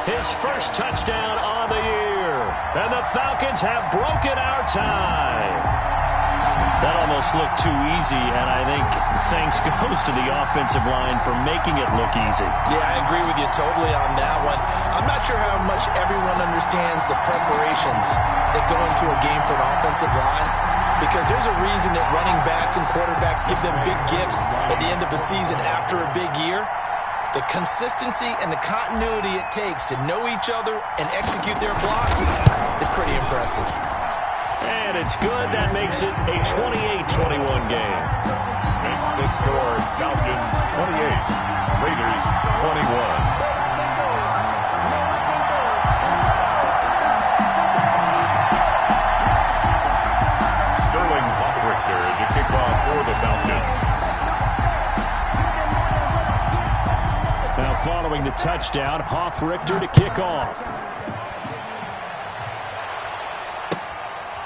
his first touchdown on the year. And the Falcons have broken our tie. That almost looked too easy, and I think thanks goes to the offensive line for making it look easy. Yeah, I agree with you totally on that one. I'm not sure how much everyone understands the preparations that go into a game for an offensive line, because there's a reason that running backs and quarterbacks give them big gifts at the end of the season after a big year. The consistency and the continuity it takes to know each other and execute their blocks is pretty impressive. And it's good. That makes it a 28-21 game. Makes the score Falcons 28, Raiders 21. Sterling Hoffrichter to kick off for the Falcons. Now following the touchdown, Hoffrichter to kick off.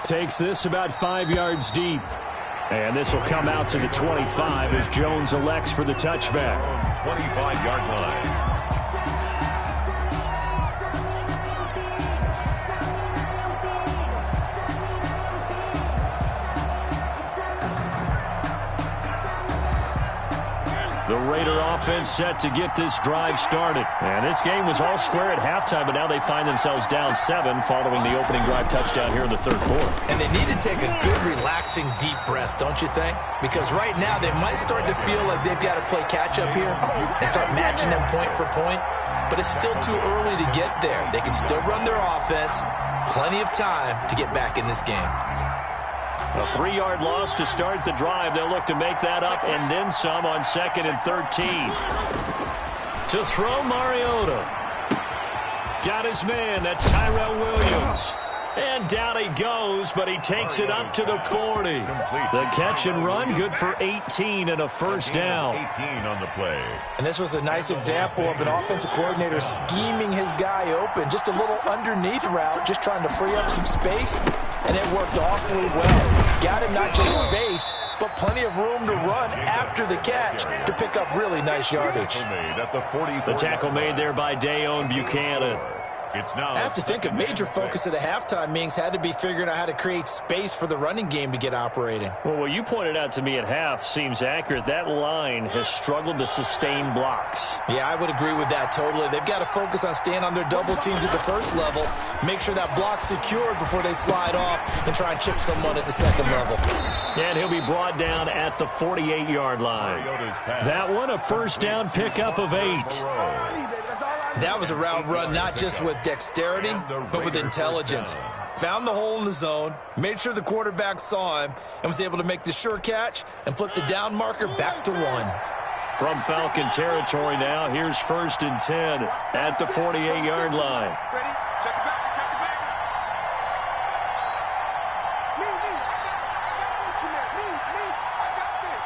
Takes this about 5 yards deep. And this will come out to the 25 as Jones elects for the touchback. 25-yard line. The Raider offense set to get this drive started. And this game was all square at halftime, but now they find themselves down 7 following the opening drive touchdown here in the 3rd quarter. And they need to take a good, relaxing, deep breath, don't you think? Because right now they might start to feel like they've got to play catch-up here and start matching them point for point. But it's still too early to get there. They can still run their offense. Plenty of time to get back in this game. A 3-yard loss to start the drive. They'll look to make that up and then some on 2nd and 13. To throw, Mariota. Got his man. That's Tyrell Williams. And down he goes, but he takes it up to the 40. The catch and run, good for 18 and a first down. 18 on the play. And this was a nice example of an offensive coordinator scheming his guy open. Just a little underneath route, just trying to free up some space. And it worked awfully well. Got him not just space, but plenty of room to run after the catch to pick up really nice yardage. The tackle made there by Dayon Buchanan. I have to think a major focus of the halftime meetings had to be figuring out how to create space for the running game to get operating. Well, what you pointed out to me at half seems accurate. That line has struggled to sustain blocks. Yeah, I would agree with that totally. They've got to focus on staying on their double teams at the first level, make sure that block's secured before they slide off and try and chip someone at the second level. And he'll be brought down at the 48-yard line. That one, a first down pickup of 8. That was a route run not just with dexterity, but with intelligence. Found the hole in the zone, made sure the quarterback saw him, and was able to make the sure catch and flip the down marker back to 1. From Falcon territory now, here's 1st and 10 at the 48-yard line. Ready? Check it back. Check it back. Me. I got this, you man. Me. I got this.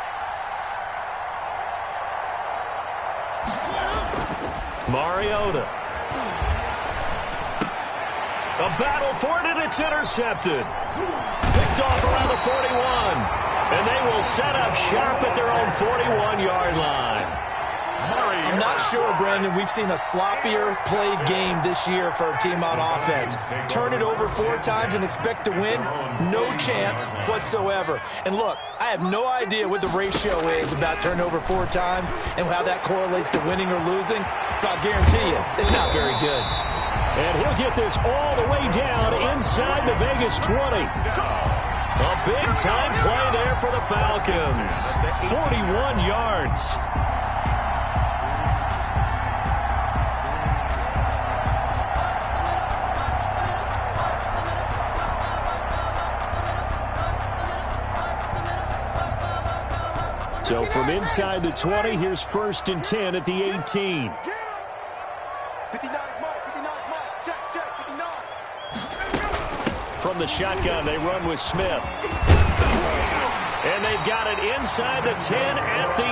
Mariota. A battle for it, and it's intercepted. Picked off around the 41. And they will set up shop at their own 41-yard line. I'm not sure, Brandon, we've seen a sloppier played game this year for a team on offense. Turn it over 4 times and expect to win? No chance whatsoever. And look, I have no idea what the ratio is about turnover 4 times and how that correlates to winning or losing, but I'll guarantee you, it's not very good. And he'll get this all the way down inside the Vegas 20. A big-time play there for the Falcons. 41 yards. So from inside the 20, here's 1st and 10 at the 18. 59 is mine. Check. the shotgun. They run with Smith. And they've got it inside the 10 at the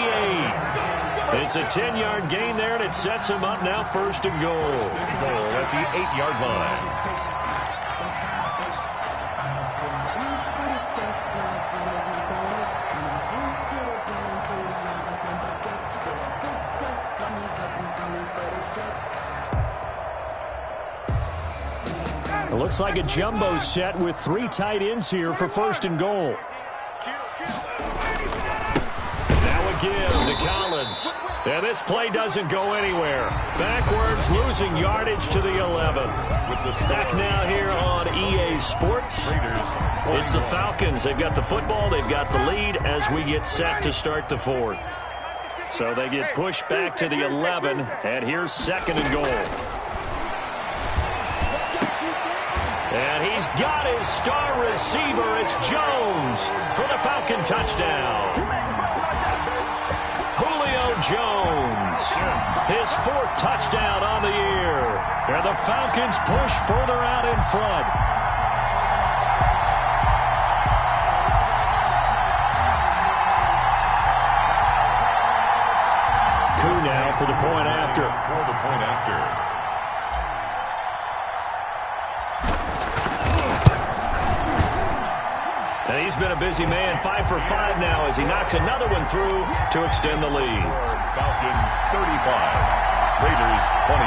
8. It's a 10-yard gain there, and it sets him up now 1st and goal. Goal at the 8-yard line. It looks like a jumbo set with 3 tight ends here for 1st and goal. Now again to Collins. And this play doesn't go anywhere. Backwards, losing yardage to the 11. Back now here on EA Sports. It's the Falcons. They've got the football. They've got the lead as we get set to start the 4th. So they get pushed back to the 11. And here's 2nd and goal. And he's got his star receiver. It's Jones for the Falcon touchdown. Julio Jones, his 4th touchdown on the year. And the Falcons push further out in front. Koo now for the point after. For the point after. And he's been a busy man, 5 for 5 now as he knocks another one through to extend the lead. Falcons 35, Raiders 21.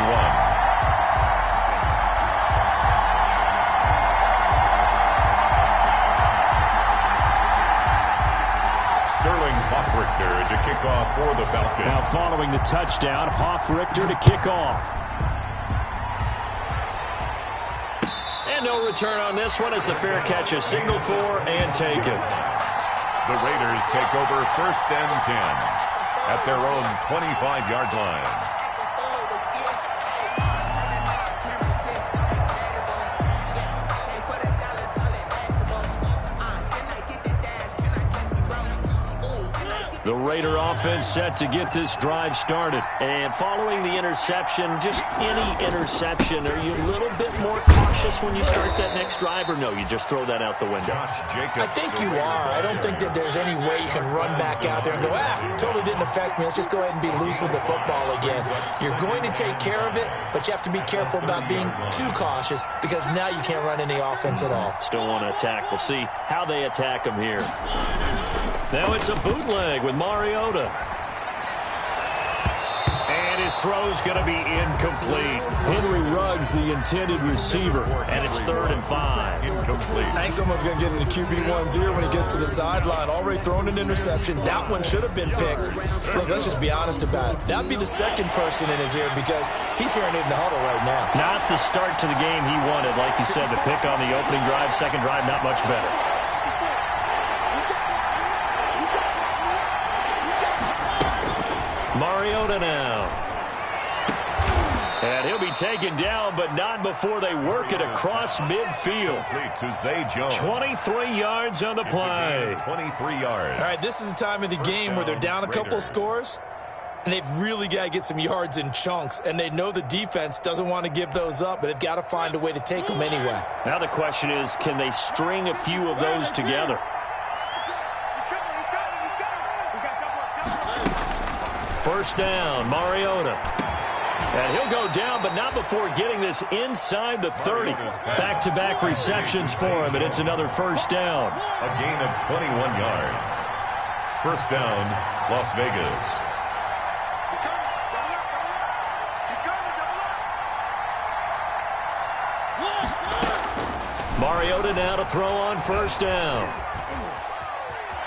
Sterling Hoffrichter to kick off for the Falcons. Now following the touchdown, Hoffrichter to kick off. No return on this one as the fair catch is signaled for and taken. The Raiders take over 1st and 10 at their own 25-yard line. The Raider offense set to get this drive started. And following the interception, just any interception, are you a little bit more cautious when you start that next drive, or no, you just throw that out the window? I think you are. I don't think that there's any way you can run back out there and go, totally didn't affect me. Let's just go ahead and be loose with the football again. You're going to take care of it, but you have to be careful about being too cautious because now you can't run any offense at all. Still want to attack. We'll see how they attack them here. Now it's a bootleg with Mariota. And his throw's going to be incomplete. Henry Ruggs, the intended receiver, and it's 3rd and 5. Incomplete. I think someone's going to get into QB1's ear when he gets to the sideline. Already thrown an interception. That one should have been picked. Look, let's just be honest about it. That'd be the 2nd person in his ear because he's hearing it in the huddle right now. Not the start to the game he wanted. Like you said, the pick on the opening drive, 2nd drive, not much better. Mariota now. And he'll be taken down, but not before they work it across midfield. To Zay Jones. 23 yards on the play. 23 yards. All right, this is the time of the game where they're down a couple of scores, and they've really got to get some yards in chunks, and they know the defense doesn't want to give those up, but they've got to find a way to take them anyway. Now the question is, can they string a few of those together? First down, Mariota. And he'll go down, but not before getting this inside the 30. Back-to-back receptions for him, and it's another first down. A gain of 21 yards. First down, Las Vegas. Mariota now to throw on first down.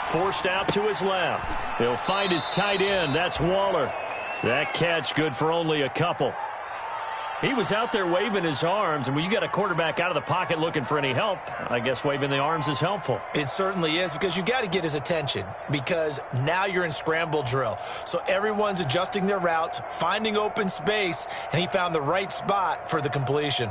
Forced out to his left. He'll find his tight end. That's Waller. That catch good for only a couple. He was out there waving his arms, and when you got a quarterback out of the pocket looking for any help, I guess waving the arms is helpful. It certainly is, because you got to get his attention, because now you're in scramble drill. So everyone's adjusting their routes, finding open space, and he found the right spot for the completion.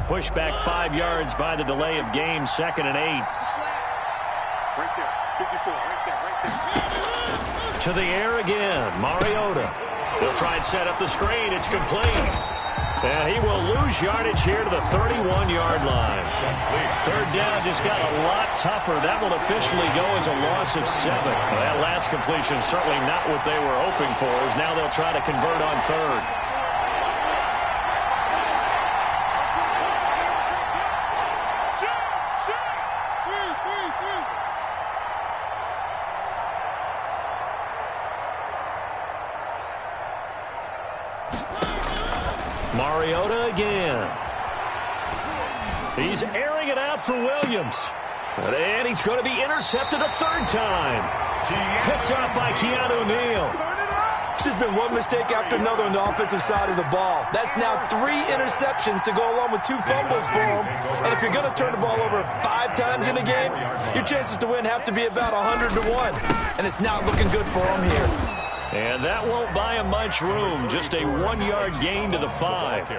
pushed back 5 yards by the delay of game, 2nd and 8. Right there. 54. Right there. To the air again. Mariota. He'll try and set up the screen. It's complete. And he will lose yardage here to the 31-yard line. 3rd down just got a lot tougher. That will officially go as a loss of 7. Well, that last completion certainly not what they were hoping for, as now they'll try to convert on 3rd. Mariota again. He's airing it out for Williams. And he's going to be intercepted a 3rd time. Picked up by Keanu Neal. It's just been one mistake after another on the offensive side of the ball. That's now 3 interceptions to go along with 2 fumbles for him. And if you're going to turn the ball over 5 times in a game, your chances to win have to be about 100 to 1. And it's not looking good for him here. And that won't buy him much room. Just a 1-yard gain to the 5.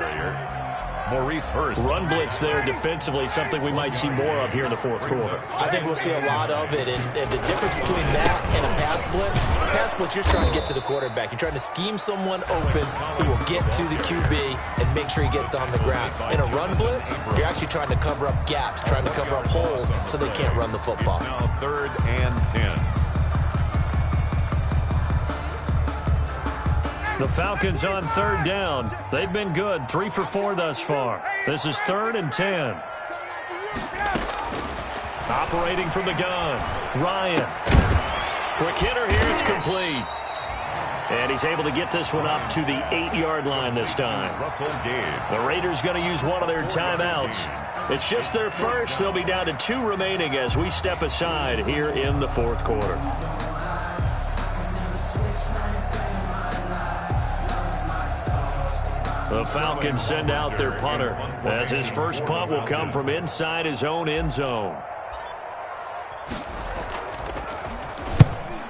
Maurice Hurst. Run blitz there defensively, something we might see more of here in the 4th quarter. I think we'll see a lot of it. And the difference between that and a pass blitz, you're trying to get to the quarterback. You're trying to scheme someone open who will get to the QB and make sure he gets on the ground. In a run blitz, you're actually trying to cover up gaps, trying to cover up holes so they can't run the football. Now 3rd and 10. The Falcons on 3rd down. They've been good, 3 for 4 thus far. This is 3rd and 10. Operating from the gun, Ryan. Quick hitter here, it's complete. And he's able to get this one up to the 8-yard line this time. The Raiders going to use one of their timeouts. It's just their first. They'll be down to 2 remaining as we step aside here in the 4th quarter. The Falcons send out their punter, as his first punt will come from inside his own end zone.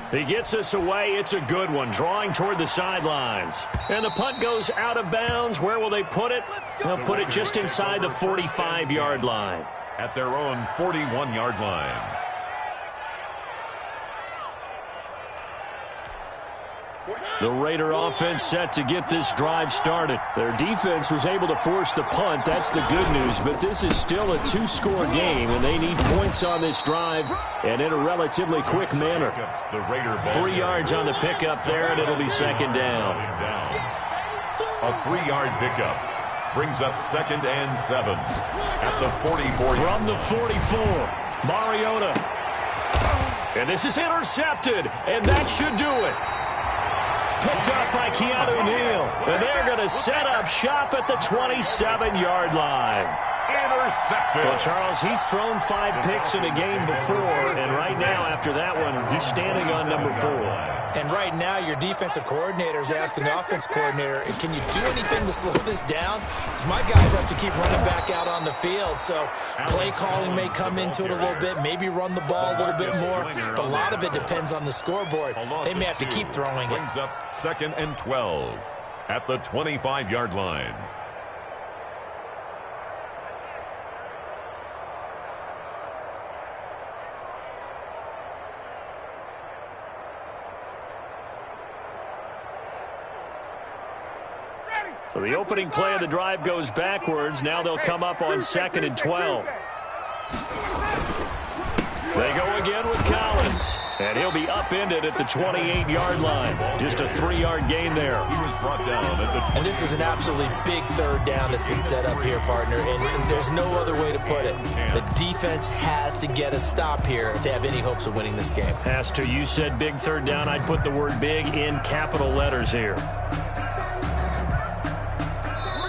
He gets this away. It's a good one, drawing toward the sidelines. And the punt goes out of bounds. Where will they put it? They'll put it just inside the 45-yard line. At their own 41-yard line. The Raider offense set to get this drive started. Their defense was able to force the punt. That's the good news. But this is still a 2-score game, and they need points on this drive and in a relatively quick manner. 3 yards on the pickup there, and it'll be 2nd down. A 3-yard pickup brings up 2nd and 7 at the 44. From the 44, Mariota. And this is intercepted, and that should do it. Picked up by Keanu Neal. And they're going to set up shop at the 27-yard line. Intercepted. Well, Charles, he's thrown 5 picks in a game before, and right now, after that one, he's standing on number 4. And right now, your defensive coordinator is asking the offense coordinator, can you do anything to slow this down? Because my guys have to keep running back out on the field. So play calling may come into it a little bit, maybe run the ball a little bit more. But a lot of it depends on the scoreboard. They may have to keep throwing it. Brings up 2nd and 12 at the 25-yard line. So the opening play of the drive goes backwards. Now they'll come up on 2nd and 12. They go again with Collins. And he'll be upended at the 28-yard line. Just a 3-yard gain there. He was brought down at the and this is an absolutely big 3rd down that's been set up here, partner. And there's no other way to put it. The defense has to get a stop here if they have any hopes of winning this game. Has to. You said big 3rd down. I'd put the word big in capital letters here.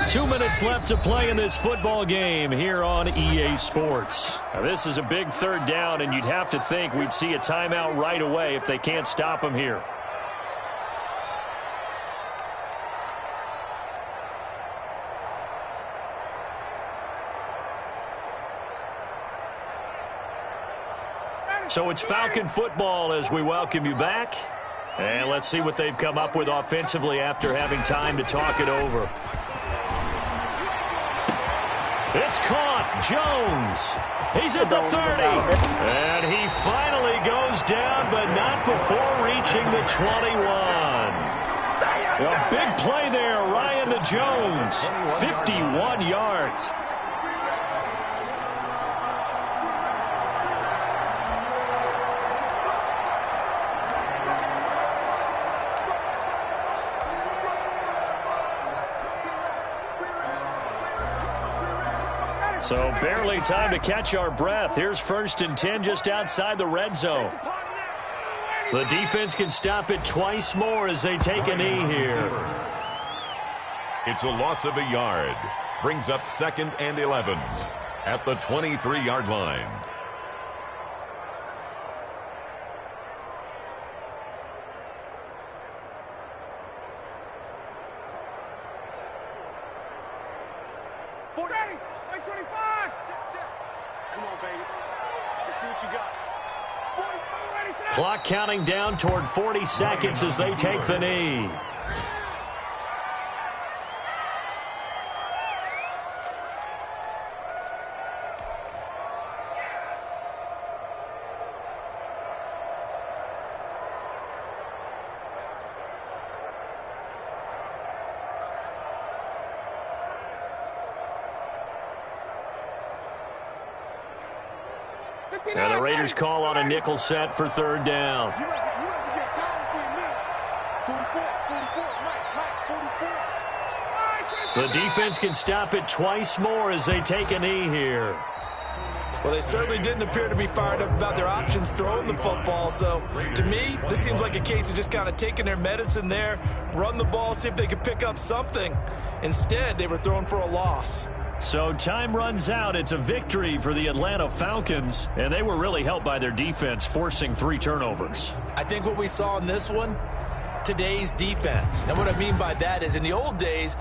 2 minutes left to play in this football game here on EA Sports. Now, this is a big 3rd down, and you'd have to think we'd see a timeout right away if they can't stop him here. So it's Falcon football as we welcome you back. And let's see what they've come up with offensively after having time to talk it over. It's caught. Jones. He's at the 30. And he finally goes down, but not before reaching the 21. A big play there, Ryan to Jones. 51 yards. So barely time to catch our breath. Here's 1st and 10 just outside the red zone. The defense can stop it twice more as they take a knee here. It's a loss of a yard. Brings up 2nd and 11 at the 23-yard line. Clock counting down toward 40 seconds as they take the knee. And the Raiders call on a nickel set for 3rd down. The defense can stop it twice more as they take a knee here. Well, they certainly didn't appear to be fired up about their options throwing the football. So, to me, this seems like a case of just kind of taking their medicine there, run the ball, see if they could pick up something. Instead, they were throwing for a loss. So time runs out. It's a victory for the Atlanta Falcons, and they were really helped by their defense, forcing 3 turnovers. I think what we saw in this one, today's defense. And what I mean by that is in the old days,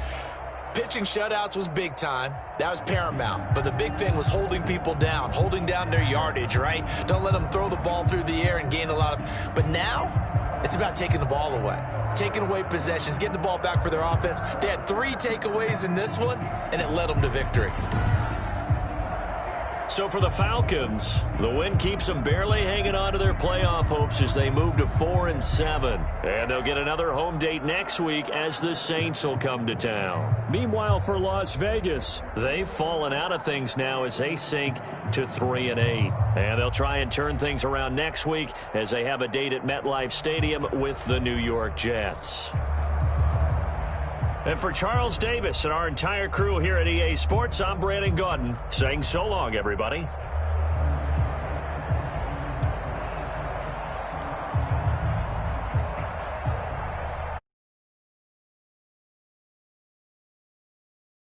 pitching shutouts was big time. That was paramount. But the big thing was holding people down, holding down their yardage, right? Don't let them throw the ball through the air and gain a lot of... But now, it's about taking the ball away. Taking away possessions, getting the ball back for their offense. They had 3 takeaways in this one, and it led them to victory. So for the Falcons, the win keeps them barely hanging on to their playoff hopes as they move to 4-7. And they'll get another home date next week as the Saints will come to town. Meanwhile, for Las Vegas, they've fallen out of things now as they sink to 3-8. And they'll try and turn things around next week as they have a date at MetLife Stadium with the New York Jets. And for Charles Davis and our entire crew here at EA Sports, I'm Brandon Gaudin saying so long, everybody.